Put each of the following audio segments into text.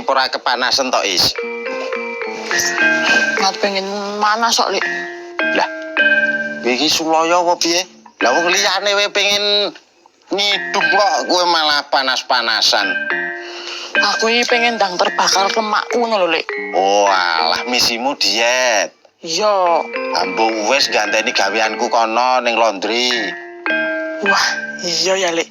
ora kepanasan to, Is? Nggak pengen mana sok, Lik. Lah, iki sulaya apa piye? Lah wong liyane wae pengen ngidung kok kowe malah panas-panasan. Aku ini pengen ndang terbakar lemakku ngono lho, Lik. Oh, alah misimu diet. Iya. Ambung wis ganteni gaweanku kono ning laundry. Wah, iya ya, Lik.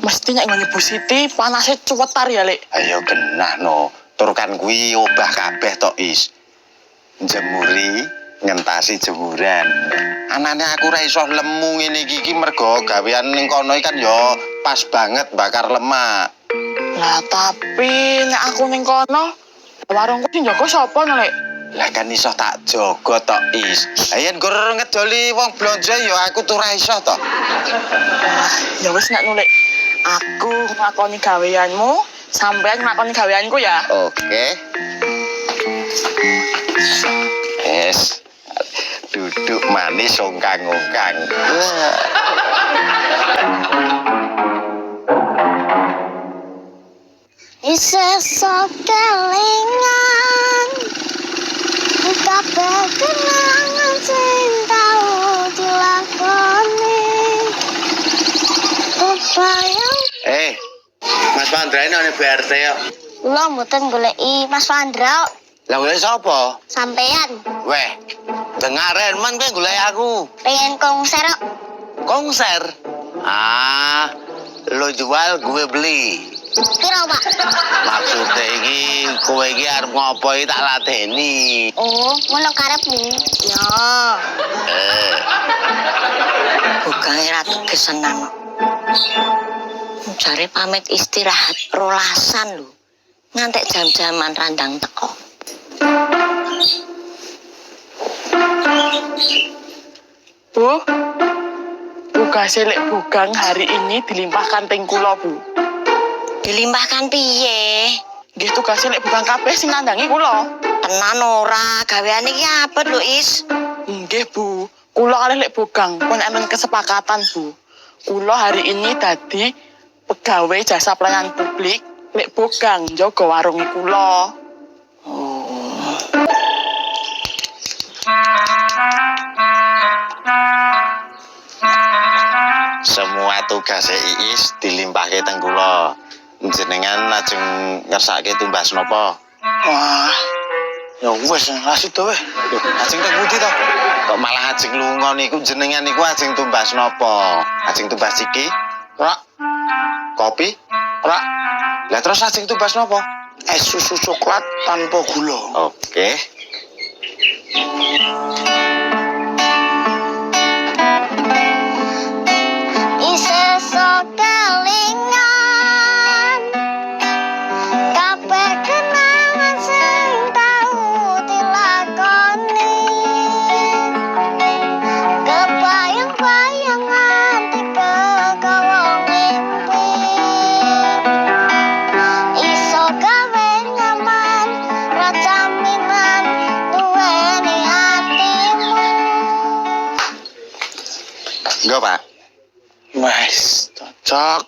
Mesti nek ngene Bu Siti panasnya cuwetar ya, Lik. Ayo genah no. Tur kan kuwi obah kabeh to, Is. Jemuri ngentasi jemuran. Anane aku ora iso lemu ngene iki mergo gawean ning kono kan ya pas banget bakar lemak. Lah tapi nek aku ning kono warungku sing jaga sapa no, Lik? Lah kan iso tak jaga to, Is. Ayen gur ngedoli wong blonjo ya aku tuh ora iso to. Ya wis nek nulik. Aku nglakoni gaweanmu, sampean nglakoni gaweanku ya. Oke. Yes. Duduk manis ongkang-ongkang. Isesok kelingan kabeh kenangan sing tau dilakoni. Kebayang Mas Pandra ini ana BRT ya. kula mboten goleki Mas Pandra Lah golek sapa? sampean Weh, dengaren men kowe golek aku. pengen konser kok. Konser. Ah, lo jual gue beli. Piro, Pak? Maksudnya iki kowe iki arep ngopo iki tak ladeni. Oh, ngono karepmu. Ya. Bukange ra kesenang. Jare pamit istirahat rolasan lho. Ngantek jam-jaman randang teko. Bu, tugas Lek Bugang hari ini dilimpahkan teng kula, Bu. Dilimpahkan piye? Nggih tugas Lek Bugang kabeh sing nandangi kula. Tenan ora, gaweane iki apet lho, Is. Nggih, Bu. Kula kalih Lek Bugang pun enten kesepakatan, Bu. Kula hari ini dadi pegawai jasa pelayanan publik Lek Bugang njaga warunge kula. Semua tugas Iis dilimpahke teng kula. Jenengan lajeng ngersake tumbas napa? Wah, ya wis ngasih to weh. Loh, ajeng teng pundi to? Kok malah ajeng lunga niku jenengan niku ajeng tumbas napa? Ajeng tumbas iki? Ora, Kopi? ora. Lah terus ajeng tumbas napa? Es susu coklat tanpa gula. Oke. Isesok kelingan kabeh kenangan sing tau dilakoni. Kebayang-bayangan dikegawa mimpi. Iso gawe nyaman ra jaminan duweni atimu. Enggak, Pak. Wes, cocok.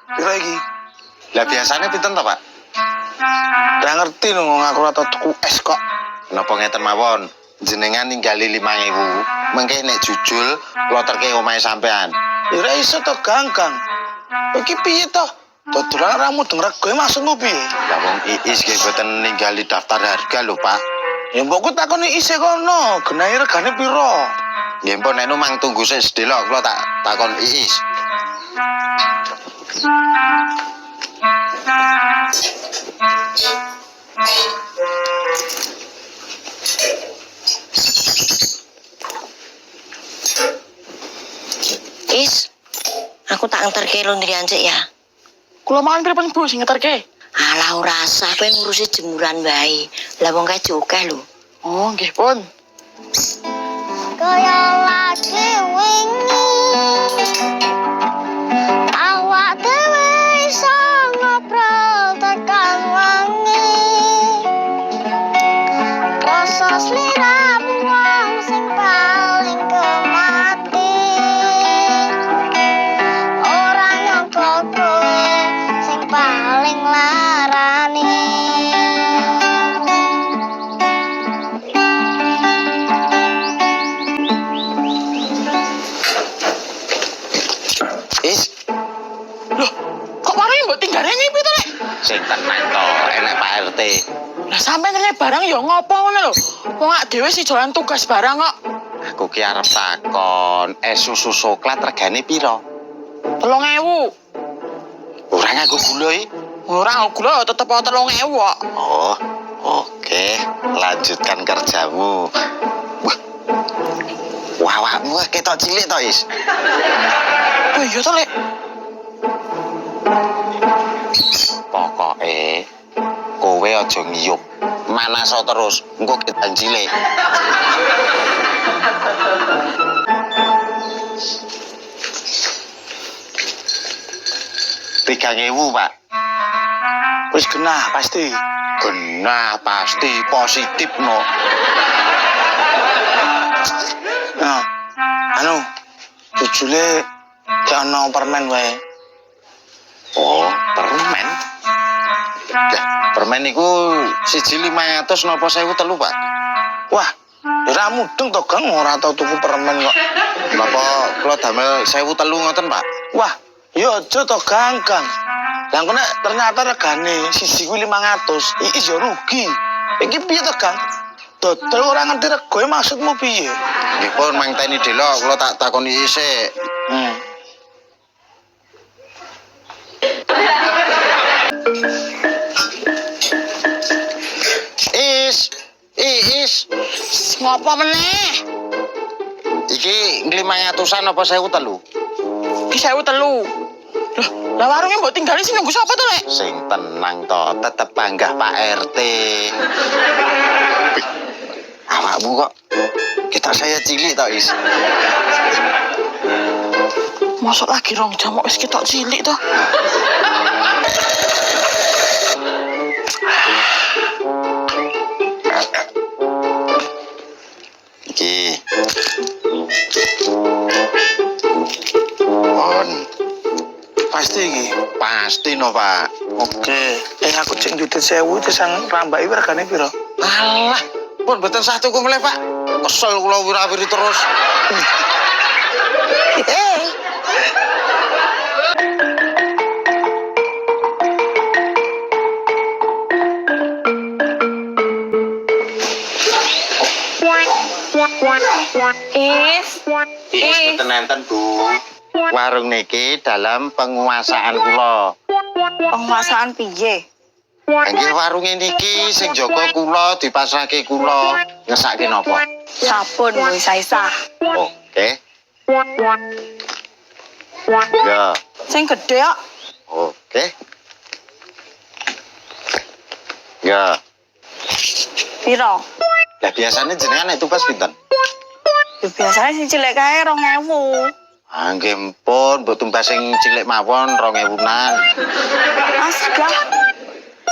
Piro iki? Lah biasanya pinten to, Pak? Ora ngerti lho wong aku ora tau tuku es kok. Napa ngeten mawon? Jenengan ninggali 5.000. Mengke nek jujul kula terke omahe sampean. Ya ora iso to ganggang. Iki piye to? Dodolan ramu deng rego maksudmu piye? Lah wong Iis nggih boten ninggali daftar harga lho, Pak. Ya mbok ku takoni isih kono, genahe regane piro? Nggih mpun nek mang tunggu sik sedelok kula tak takon Iis. Is, aku tak ngerti laundryan sik ya. Kula mangan pripun, Bu, sing ngeterke? Alah ora usah kowe ngurusi jemuran wae. Lah wong kae akeh lho. Oh, nggih pun. Kaya lagi wingi awak dhewe iso ngobrol tekan wengi. Rasa sliramu wong sing paling kemati. Sampai nilai barang ya ngopo ngono lho. Wong ak dhewe sih jalan tugas barang kok. Aku ki arep takon, es susu coklat regane piro? 3.000. Ora nganggo gula iki. Ora gula tetep 3.000 kok. Oh, oke. Lanjutkan kerjamu. Wah, awakmu ketok cilik to, Is. Oh iya to, Lek. Pokoke kowe aja ngiyup. Manaso terus, engko ketan cilik. Tiga 3.000, Pak. Wis genah pasti. Genah pasti positif no. Nah, anu, jujule gak ono permen wae. Oh, permen. Lah, permen iku siji 500 napa 1.003, Pak? Wah, ora mudeng to, Gang, ora tau tuku permen kok. Napa kula damel 1.003 ngoten, Pak? Wah, ya aja to, Gang. Lah kok nek ternyata regane siji kuwi 500, iki ya rugi. Iki piye to, Gang? Dodol ora ngerti regoe maksudmu piye? Nggih pun mangteni delok, kula tak takoni isik. Is. Ngopo meneh? Iki 500-an apa 1.003? Ki 1.003. Loh, lah warungnya mbok tinggali sing nunggu sapa to, Lek? Sing tenang to, tetep panggah Pak RT. Awakmu kok kita saya cilik to, Is. Masuk lagi 2 jam kok wis ketok cilik to. Iki. On. Pasti iki. Pasti no, Pak. Oke. Aku cek duit 1.000 tesang rambak iki regane piro? Alah, pun beten satu ku meleh, Pak. Kesel kula wira-wiri terus. Is. Mboten enten, Bu. Warung niki dalam penguasaan kula. Penguasaan piye? Nggih warunge niki sing jaga kula dipasrahke kula. Ngesake napa? Sabun wis saisah. Oke. Ya, Sing gedhe kok. oke. Ya, Piro? lah biasanya jenengan nek tugas pinten? Ya biasanya sing cilik kae 2.000. Ah, nggih pun, mbok tumbas sing cilik mawon 2.000-an. Astaga.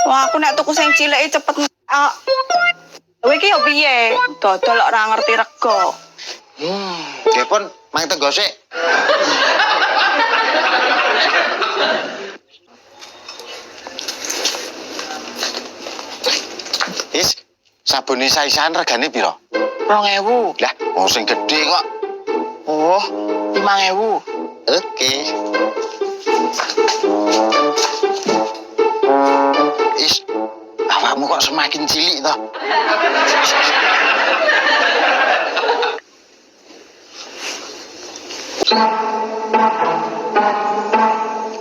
Wah, aku nek tuku sing cilik cepet kok. Kowe iki yo piye? Dodol ora ngerti rego. Nggih pun, mang tenggo sik. Is, sabun isa-isaan regane piro? 2.000. Lah, oh sing gedhe kok. Oh, 5.000. Oke. Is, awakmu kok semakin cilik toh?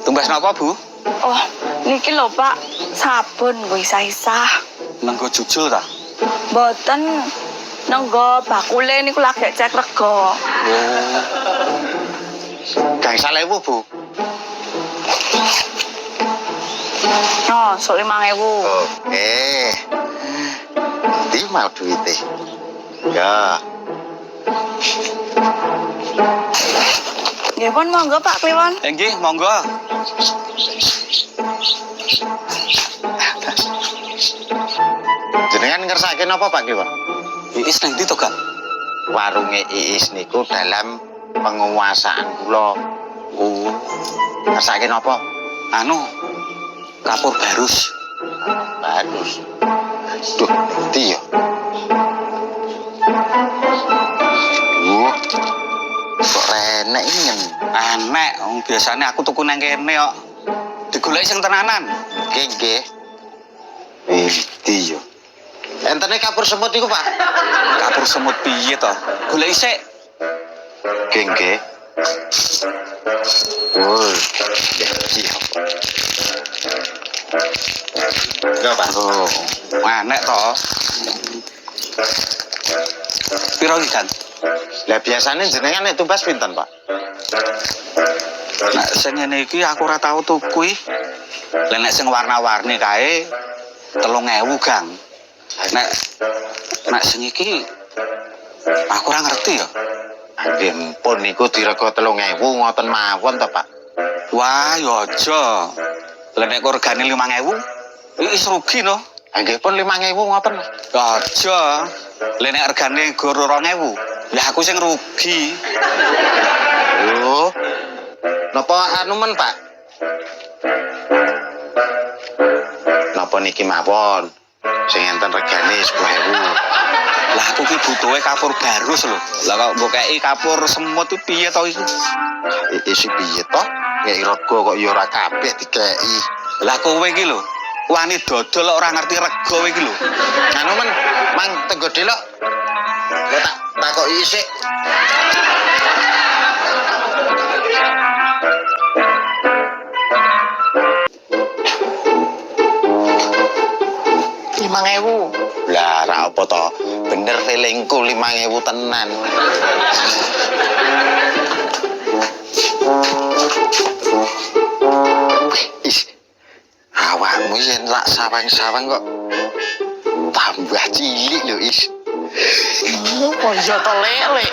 Tumbas napa, Bu? Oh, niki lho, Pak. Sabun nggo isah-isah. Nenggo jujul ta? Mboten nenggo bakule niku lagi cek rego. Gangsal 1.000, Bu. Oh, sok 5.000. Oke. Di mau duite. Ya. Nggih pun monggo Pak Kliwon. Nggih, monggo. Jenengan ngersake napa Pak Kliwon? Iis nang ndi to, Kang? Warunge Iis niku dalam penguasaan kula. Oh. Ngersake napa? Anu, kapur barus. Bagus. Duh, ngerti ya. Kok renek ini? Enek, biasanya aku tuku nang kene kok. Digoleki sing tenanan. Nggih. Ngerti ya. Entene kapur semut iku, Pak. Kapur semut piye to? Golek isik. Gengge. Oh, iya. Enggak, Pak. Oh, enek to. Piro iki, Kan? Lah biasane jenengan nek tumbas pinten, Pak? Nek sing ngene iki aku ora tau tuku iki. Lah nek sing warna-warni kae 3.000, Gang. Nek sing iki aku ora ngerti ya. Nggih, pun niku dirego 3.000 ngoten mawon to, Pak. Wah, ya aja. Lah nek regane 5.000, iki rugi no. Nggih pun 5.000 ngoten. Aja. Lah nek regane goro 2.000, ya aku sing rugi. Oh. Napa anu men, Pak? Napa niki mawon? Sing enten regane 10.000. Lah aku ki butuhe kapur barus lho. Lah kok mbok kei kapur semut iki piye to iku? Isi piye to? Ngeki rego kok ya ora kabeh dikeki. Lah kowe iki lho, wani dodol kok ora ngerti rego kowe iki lho. Anu men, mang tenggo delok. Kok tak takoki isik. Lah ra apa to? Bener feelingku 5.000 tenan. Is. Awakmu yen lak sawang-sawang kok tambah cilik lho, Is. Oh iya to lele.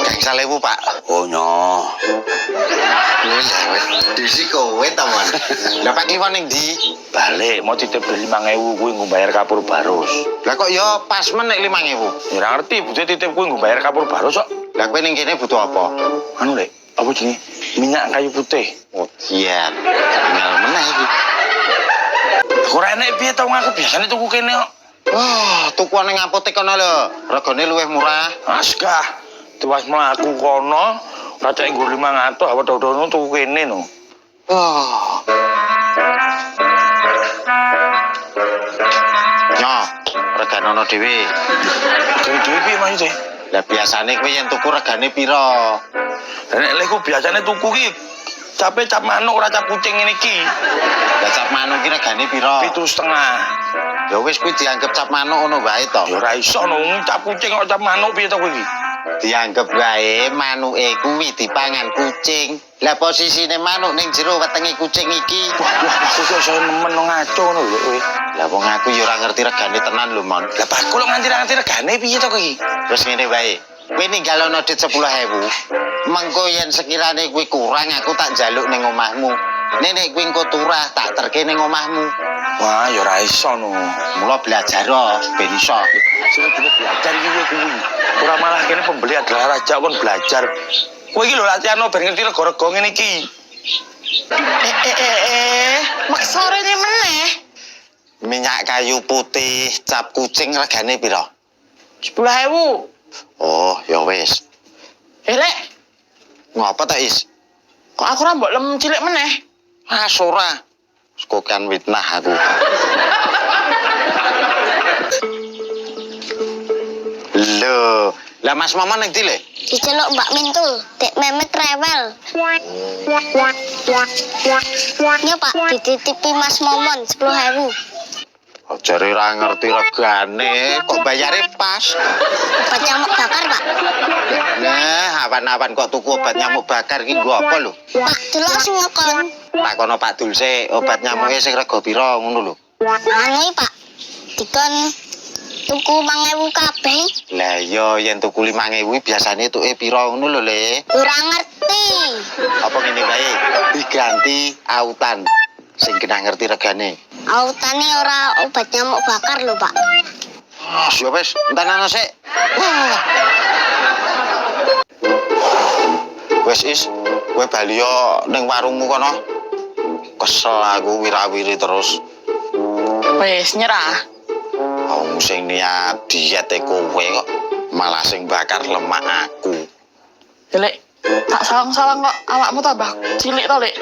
Gangsal 1.000, Pak. Oh nyo. Disi kowe ta, Man. Lah Pak Kliwon ning ndi? Balik mau titip 5.000 kuwi nggo bayar kapur barus. Lah kok ya pas men nek 5.000. Ya ora ngerti butuh titip kuwi nggo bayar kapur barus kok. Lah kowe ning kene butuh apa? Anu Lek, apa jenenge? Minyak kayu putih. Oh, iya. Tinggal meneh iki. Ora enek piye to aku biasane tuku kene kok. Wah, tukuan ning apotek kono lho. Regane luwih murah. Asgah. Tuwas mlaku kono, racake nggo 500, apa dodono tuku kene no. Oh. Nyo, regane ono dhewe. Dhewe piye maksudnya? Lah biasane kowe yen tuku regane pira? Lah nek lek biasane tuku ki cape cap manuk ora cap kucing ngene iki. Lah cap manuk ki regane pira? 7,5. Ya wis kuwi dianggep cap manuk ngono wae to. Ya ora iso no, cap kucing kok cap manuk piye to kowe iki? Dianggep wae manuke kuwi dipangan kucing. Lah posisine manuk ning jero wetenge kucing iki. Wah, aku kok iso nemen ngaco ngono lho kowe. Lah wong aku ya ora ngerti regane tenan lho, Mon. Lah Pak kok nganti regane piye to kowe iki? Wis ngene wae. Kowe ninggalono dit 10.000. Mengko yen sekirane kuwi kurang aku tak njaluk ning omahmu. Nek kuwi engko turah tak terke ning omahmu. Wah, ya ora iso no. Mula belajar ben iso. Sing kudu belajar iki kuwi. Ora malah kene pembeli adalah raja kon belajar. Kowe iki lho latihan ben ngerti rego-rego ngene iki. Maksore ne meneh. Minyak kayu putih cap kucing regane pira? 10.000. Oh, ya wis. Lek, Ngapa ta, Is? kok aku ora mbok lem cilik meneh? Ah, ora. Kok kan fitnah aku. Lho, lah Mas Maman ning ndi le? Diceluk Mbak Mintul, Dek Memet rewel. Ini Pak, dititipi Mas Momon 10.000. Jare ora ngerti regane, kok bayare pas. Obat nyamuk bakar, Pak. Nah, awan-awan kok tuku obat nyamuk bakar ki nggo apa lho? Pak, delok sing ngekon. Takono Pak Dulce, obat nyamuke sing rega pira ngono lho. Anu iki, Pak. Dikon tuku 5.000 kabeh. Lah iya yen tuku 5.000 biasane tuke pira ngono lho, Le. Ora ngerti. Apa ngene wae, diganti autan sing kena ngerti regane. Autane ora obat nyamuk bakar lho, Pak. Ah, ya wis, entan sik. Wis Is, kowe bali yo ning warungmu kono. Kesel aku wirawiri terus. Wis nyerah. Wong sing niat diet kowe kok malah sing bakar lemak aku. Lek, Tak sawang-sawang kok awakmu tambah cilik to, Lek.